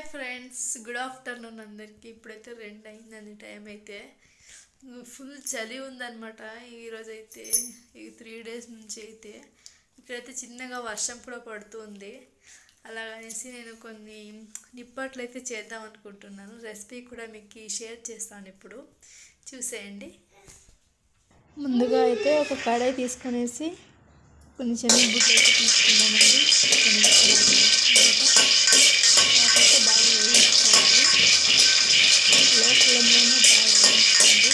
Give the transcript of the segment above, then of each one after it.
Hi friends, good afternoon అందరికీ. ఇప్పుడైతే 2 అయిందండి టైం అయితే. ఫుల్ చలి ఉందన్నమాట ఈరోజు అయితే. ఈ 3 డేస్ నుంచి అయితే ఇక్కడైతే చిన్నగా వర్షం కూడా పడుతుంది. అలాగనేసి నేను కొన్ని నిప్పట్లు అయితే చేద్దాం అనుకుంటున్నాను. రెసిపీ కూడా మీకు షేర్ చేస్తాను, ఇప్పుడు చూసేయండి. ముందుగా అయితే ఒక కడాయి తీసుకునేసి కొన్ని శనగగుడ్లు అయితే తీసుకున్నామండి. బాగా వేయించుకోవాలి. లో ఫ్లేమ్లోనే బాగా వేయించుకోండి.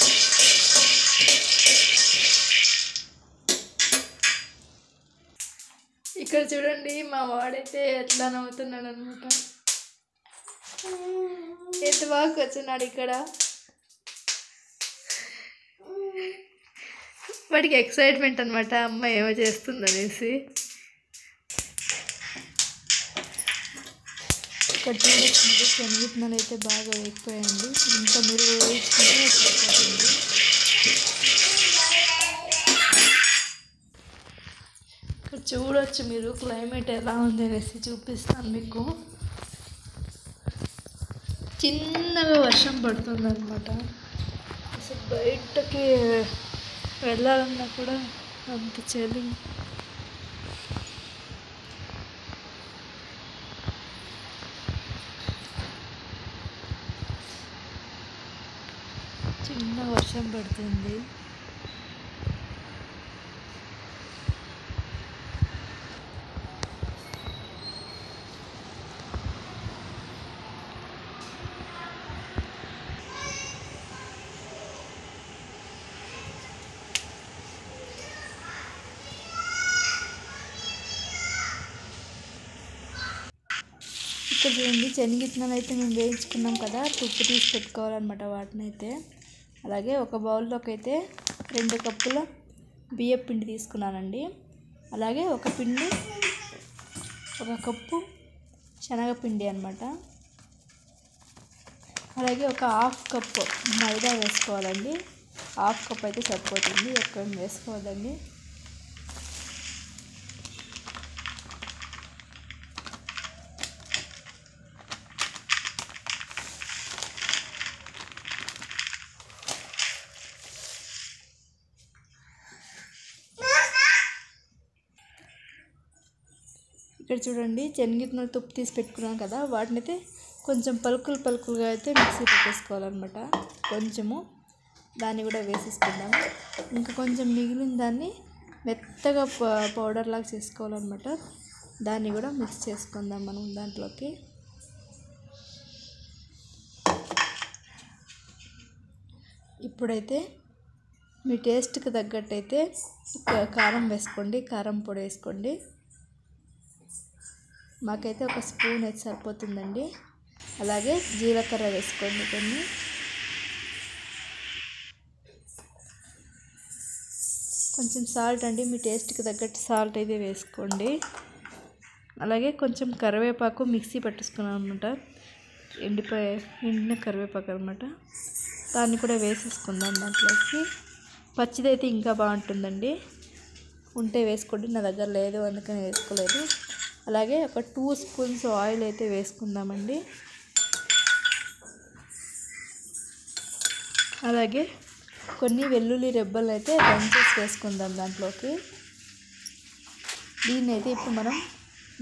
ఇక్కడ చూడండి, మా వాడైతే ఎట్లా నవ్వుతున్నాడు అనమాట. ఎంత బాగా కూర్చున్నాడు ఇక్కడ. వాడికి ఎక్సైట్మెంట్ అనమాట, అమ్మ ఏమో చేస్తుందనేసి. ఇక్కడ చూడొచ్చు, శనగిత్తనాలు అయితే బాగా వేగిపోయాయండి. ఇంకా మీరు వేయించుకుంటే సరిపోతుంది. ఇక్కడ చూడొచ్చు మీరు, క్లైమేట్ ఎలా ఉంది అనేసి చూపిస్తాను మీకు. చిన్నగా వర్షం పడుతుంది అనమాట. అసలు బయటకి వెళ్ళాలన్నా కూడా అంత చలి. చిన్న వర్షం పడుతుంది. ఇక్కడ చూడండి, శనగిత్తనాలు అయితే మేము వేయించుకున్నాం కదా, తుప్పు తీసి పెట్టుకోవాలన్నమాట వాటిని అయితే. అలాగే ఒక బౌల్లోకి అయితే 2 కప్పుల బియ్యం పిండి తీసుకున్నానండి. అలాగే ఒక కప్పు శనగపిండి అనమాట. అలాగే ఒక హాఫ్ కప్పు మైదా వేసుకోవాలండి. హాఫ్ కప్ అయితే సరిపోతుంది, ఎక్కువ వేసుకోవద్దండి. ఇక్కడ చూడండి, శనగిత్తనాలు తుప్పు తీసి పెట్టుకున్నాం కదా, వాటిని అయితే కొంచెం పలుకులుగా అయితే మిక్సీ పెట్టేసుకోవాలన్నమాట. కొంచెము దాన్ని కూడా వేసేసుకుందాము. ఇంకా కొంచెం మిగిలిన దాన్ని మెత్తగా పౌడర్ లాగా చేసుకోవాలన్నమాట. దాన్ని కూడా మిక్స్ చేసుకుందాం మనం దాంట్లోకి. ఇప్పుడైతే మీ టేస్ట్కి తగ్గట్టు అయితే కారం వేసుకోండి, కారం పొడి వేసుకోండి. మాకైతే 1 స్పూన్ అయితే సరిపోతుందండి. అలాగే జీలకర్ర వేసుకోండి కొన్ని. కొంచెం సాల్ట్ అండి, మీ టేస్ట్కి తగ్గట్టు సాల్ట్ అయితే వేసుకోండి. అలాగే కొంచెం కరివేపాకు మిక్సీ పట్టేసుకున్నాను అనమాట. ఎండిన కరివేపాకు అనమాట. దాన్ని కూడా వేసేసుకుందాం దాంట్లోకి. పచ్చిదైతే ఇంకా బాగుంటుందండి, ఉంటే వేసుకోండి. నా దగ్గర లేదు, అందుకని వేసుకోలేదు. అలాగే ఒక 2 స్పూన్స్ ఆయిల్ అయితే వేసుకుందామండి. అలాగే కొన్ని వెల్లుల్లి రెబ్బలు అయితే దంచేసి వేసుకుందాం దాంట్లోకి. దీన్ని అయితే ఇప్పుడు మనం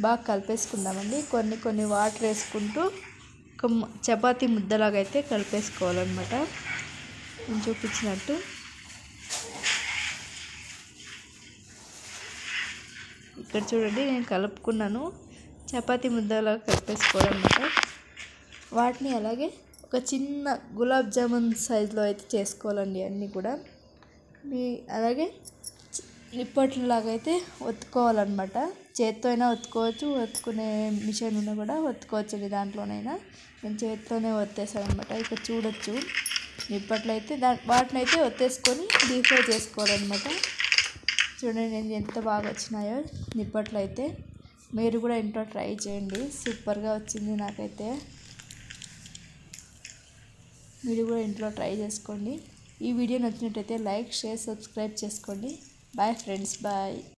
బాగా కలిపేసుకుందామండి. కొన్ని వాటర్ వేసుకుంటూ ఒక చపాతీ ముద్దలాగా అయితే కలిపేసుకోవాలన్నమాట, నేను చూపించినట్టు. ఇక్కడ చూడండి, నేను కలుపుకున్నాను. చపాతీ ముద్దలాగా కలిపేసుకోవాలన్నమాట. వాటిని అలాగే ఒక చిన్న గులాబ్ జామున్ సైజులో అయితే చేసుకోవాలండి అన్నీ కూడా. అలాగే నిప్పట్లలాగా అయితే ఒత్తుకోవాలన్నమాట. చేత్తో అయినా ఒత్తుకోవచ్చు, ఒత్తుకునే మిషన్ ఉన్నా కూడా ఒత్తుకోవచ్చండి. దాంట్లోనైనా నేను చేత్తోనే ఒత్తేసాను అనమాట. ఇక్కడ చూడొచ్చు, నిప్పట్లు అయితే వాటిని అయితే ఒత్తేసుకొని డీప్ ఫ్రై చేసుకోవాలన్నమాట. చూడండి నేను ఎంత బాగా వచ్చినాయో నిప్పట్లు అయితే. మీరు కూడా ఇంట్లో ట్రై చేయండి, సూపర్గా వచ్చింది నాకైతే. మీరు కూడా ఇంట్లో ట్రై చేసుకోండి. ఈ వీడియో నచ్చినట్టయితే లైక్, షేర్, సబ్స్క్రైబ్ చేసుకోండి. Bye friends, bye.